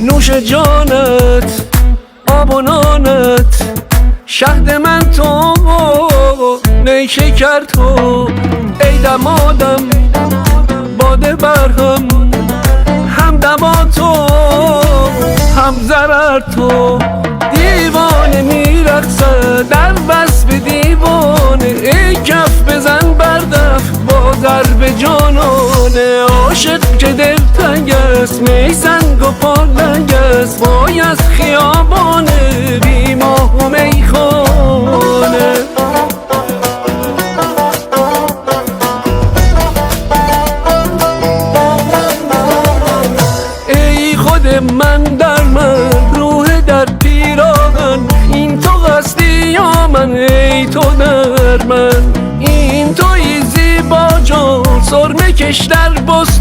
نوش جانت آب و نانت شهد من تو نیشکر تو ای دمادم باده برهم هم دوا تو هم ضرر تو دیوانه میرقصد در وصف دیوانه ای کف بزن بردف با ضرب جانانه عاشق که دلتنگ است می سنگ و پالنگ است وای از خیابانه بی ماه و میخانه ای خود من در من روح در پیراهن این تو قصدی یا من ای تو در من این توی زیبا جان سرمه کش در بستان